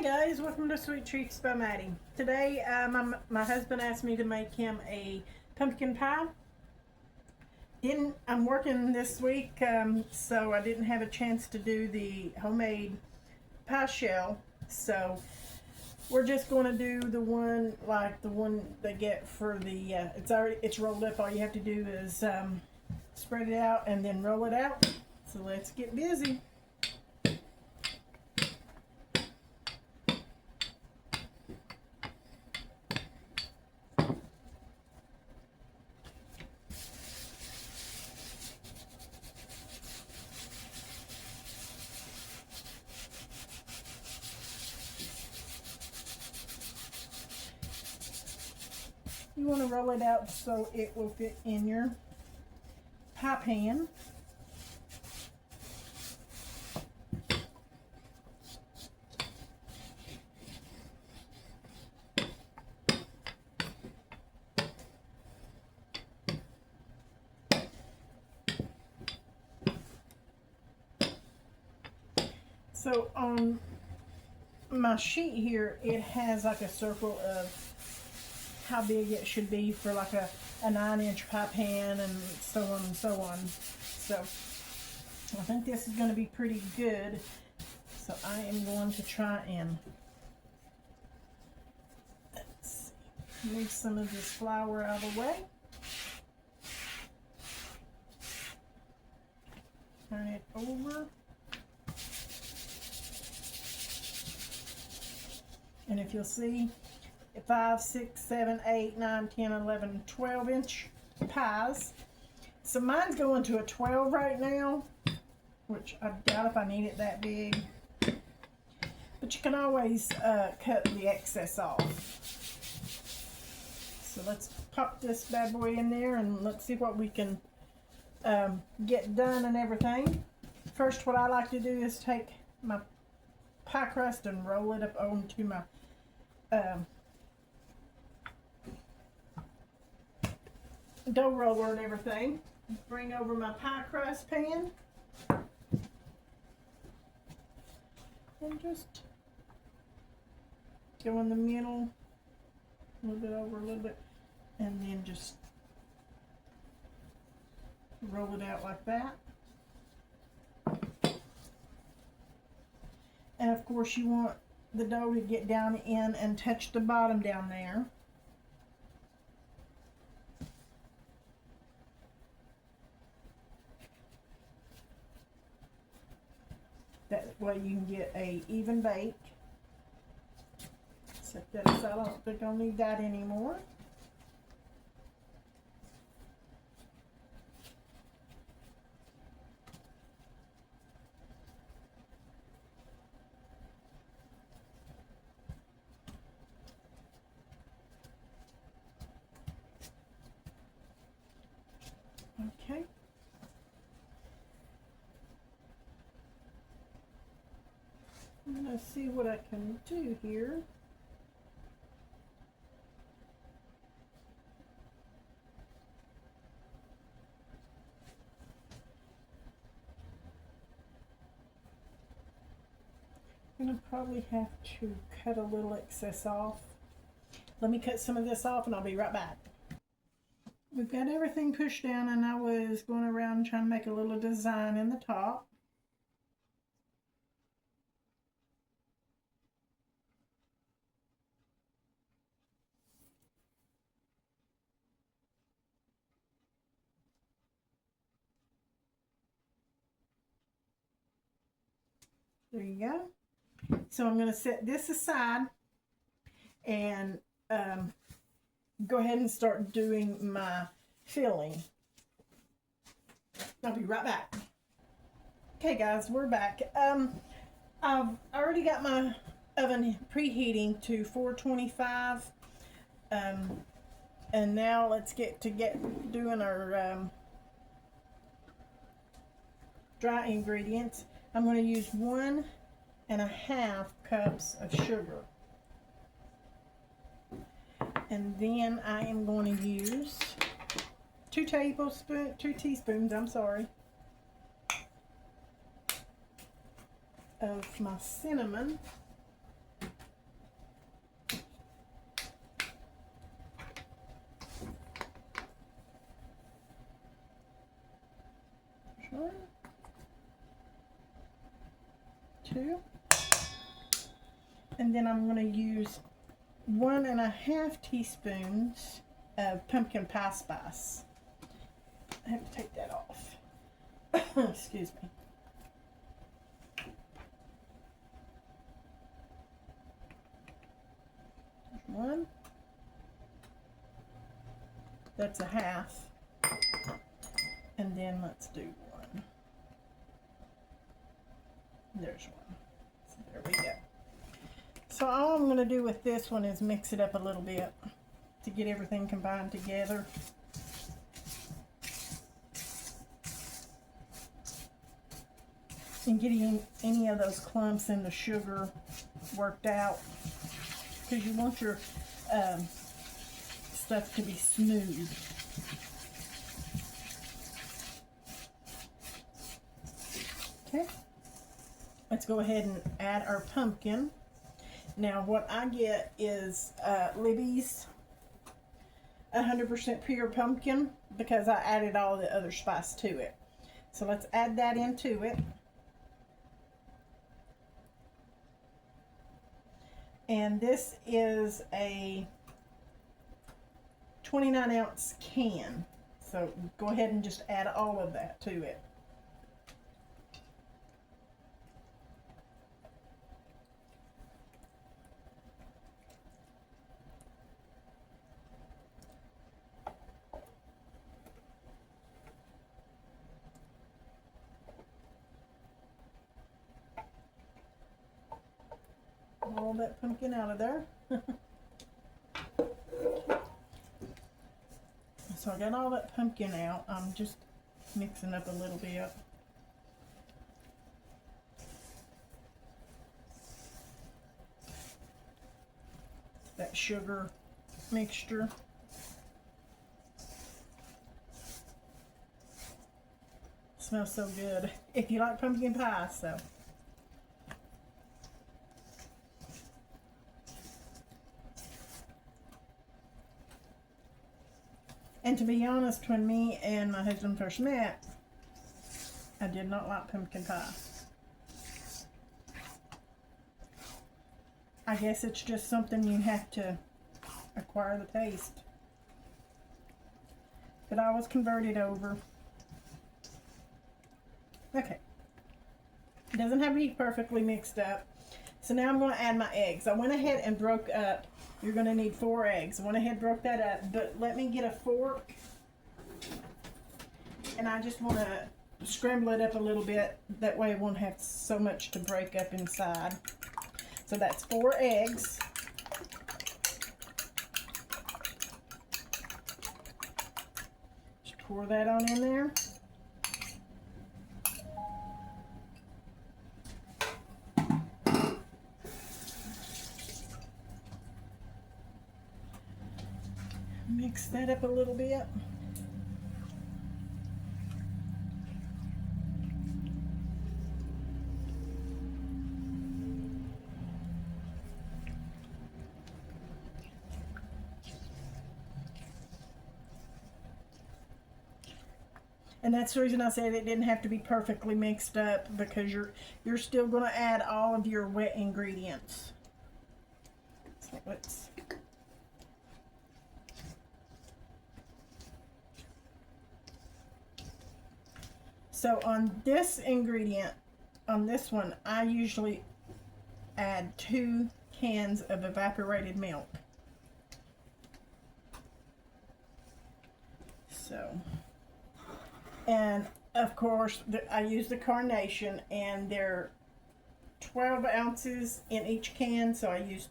Guys, welcome to Sweet Treats by Maddie. Today, my husband asked me to make him a pumpkin pie. I'm working this week, so I didn't have a chance to do the homemade pie shell. So we're just going to do the one like the one they get for the. It's rolled up. All you have to do is spread it out and then roll it out. So let's get busy. You want to roll it out so it will fit in your pie pan. So on my sheet here, it has like a circle of how big it should be for like a 9-inch pie pan and so on and so on. So I think this is going to be pretty good. So I am going to try and move some of this flour out of the way. Turn it over. And if you'll see, 5, 6, 7, 8, 9, 10, 11, 12-inch pies. So mine's going to a 12 right now, which I doubt if I need it that big. But you can always cut the excess off. So let's pop this bad boy in there and let's see what we can get done and everything. First, what I like to do is take my pie crust and roll it up onto my dough roller and everything. Bring over my pie crust pan and just go in the middle, a little bit over, a little bit, and then just roll it out like that. And of course you want the dough to get down in and touch the bottom down there. That way you can get a even bake. Set that aside. I don't think I'll need that anymore. Okay. I'm going to see what I can do here. I'm going to probably have to cut a little excess off. Let me cut some of this off and I'll be right back. We've got everything pushed down and I was going around trying to make a little design in the top. There you go. So I'm going to set this aside and go ahead and start doing my filling. I'll be right back. Okay guys, we're back. I've already got my oven preheating to 425. And now let's get doing our dry ingredients. I'm going to use 1.5 cups of sugar. And then I am going to use 2 teaspoons, I'm sorry, of my cinnamon. And then I'm going to use 1.5 teaspoons of pumpkin pie spice. I have to take that off. Excuse me. One. That's a half. And then let's do one. There's one. So there we go. So all I'm going to do with this one is mix it up a little bit to get everything combined together. And getting any of those clumps in the sugar worked out, because you want your stuff to be smooth. Okay, let's go ahead and add our pumpkin. Now what I get is Libby's 100% pure pumpkin, because I added all the other spice to it. So let's add that into it. And this is a 29-ounce can. So go ahead and just add all of that to it. All that pumpkin out of there. So I got all that pumpkin out. I'm just mixing up a little bit. That sugar mixture. Smells so good. If you like pumpkin pie, so. And to be honest, when me and my husband first met, I did not like pumpkin pie. I guess it's just something you have to acquire the taste. But I was converted over. Okay. It doesn't have to be perfectly mixed up. So now I'm going to add my eggs. I went ahead and broke up. You're going to need 4 eggs. I went ahead and broke that up. But let me get a fork. And I just want to scramble it up a little bit. That way it won't have so much to break up inside. So that's 4 eggs. Just pour that on in there. Mix that up a little bit. And that's the reason I said it didn't have to be perfectly mixed up, because you're still going to add all of your wet ingredients. So let's So on this ingredient, on this one, I usually add 2 cans of evaporated milk. So, and of course, I use the Carnation, and they're 12 ounces in each can, so I use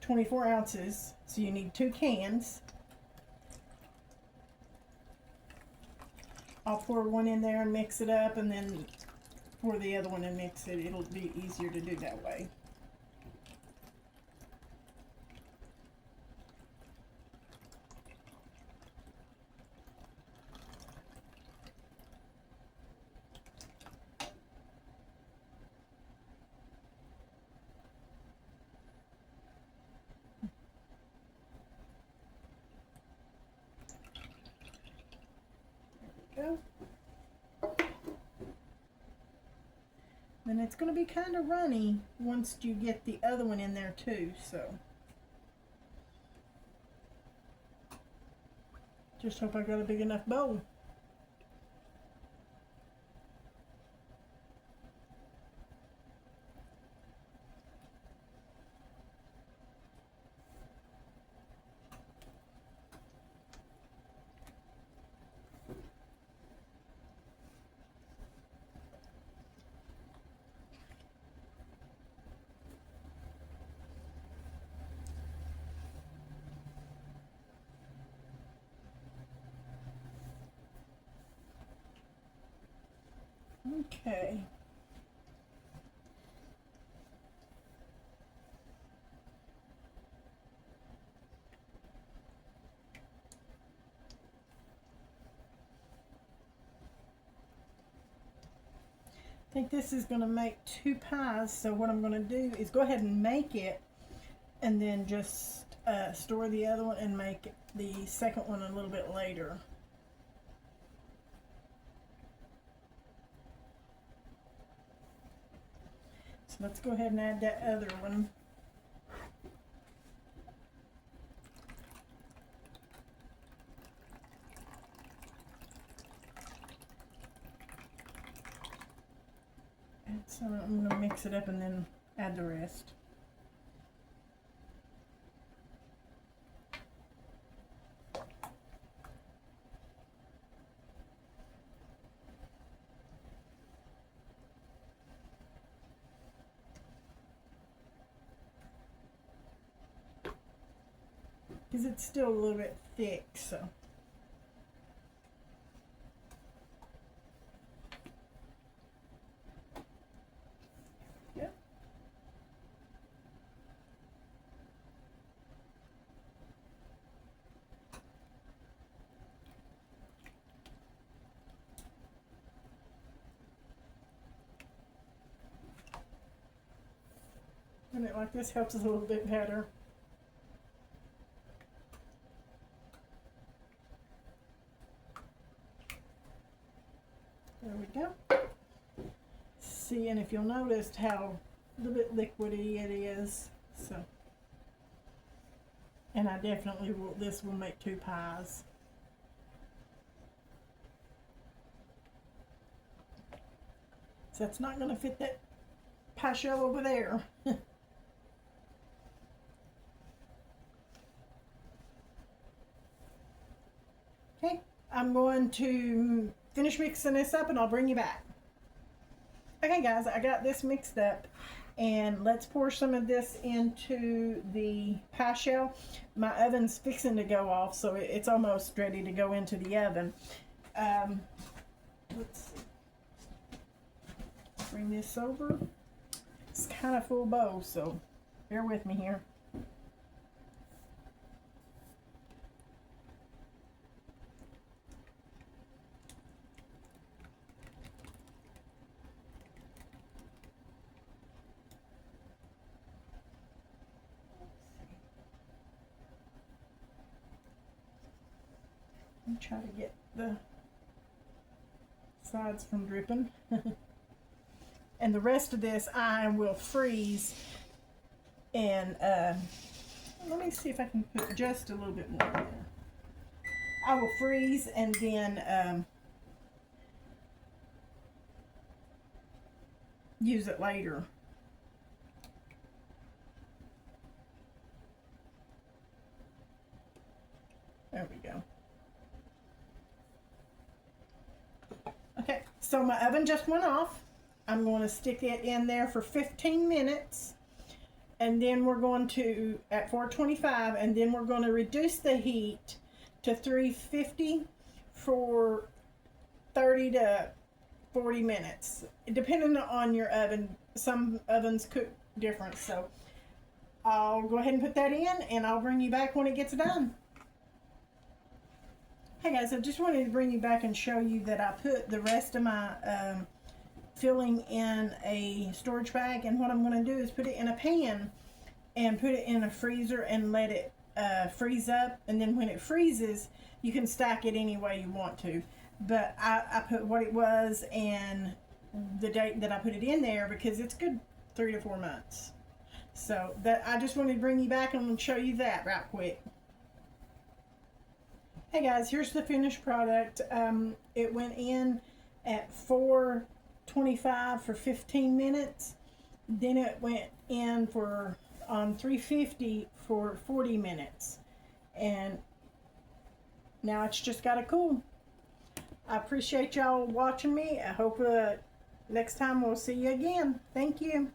24 ounces. So you need 2 cans. I'll pour one in there and mix it up, and then pour the other one and mix it. It'll be easier to do that way. Then it's going to be kind of runny once you get the other one in there too, so. Just hope I got a big enough bowl. Okay. I think this is going to make 2 pies, so what I'm going to do is go ahead and make it and then just store the other one and make the second one a little bit later. So let's go ahead and add that other one. So I'm going to mix it up and then add the rest. Because it's still a little bit thick, so. Yep. And it like this helps us a little bit better. There we go. See, and if you'll notice how a little bit liquidy it is, so. And I definitely will, this will make 2 pies. So it's not going to fit that pie shell over there. Okay, I'm going to finish mixing this up and I'll bring you back. Okay guys, I got this mixed up and let's pour some of this into the pie shell. My oven's fixing to go off, so it's almost ready to go into the oven. Let's see. Bring this over. It's kind of full bowl, so bear with me here. Try to get the sides from dripping. And the rest of this I will freeze, and let me see if I can put just a little bit more in there. I will freeze and then use it later. There we go. Okay, so my oven just went off. I'm going to stick it in there for 15 minutes. And then we're going to, at 425, and then we're going to reduce the heat to 350 for 30 to 40 minutes. Depending on your oven, some ovens cook different. So I'll go ahead and put that in and I'll bring you back when it gets done. Hey guys, I just wanted to bring you back and show you that I put the rest of my filling in a storage bag, and what I'm going to do is put it in a pan and put it in a freezer and let it freeze up, and then when it freezes you can stack it any way you want to, but I put what it was and the date that I put it in there, because it's good 3 to 4 months. So that, I just wanted to bring you back and show you that right quick. Hey guys, here's the finished product. It went in at 425 for 15 minutes. Then it went in for on 350 for 40 minutes. And now it's just got to cool. I appreciate y'all watching me. I hope next time we'll see you again. Thank you.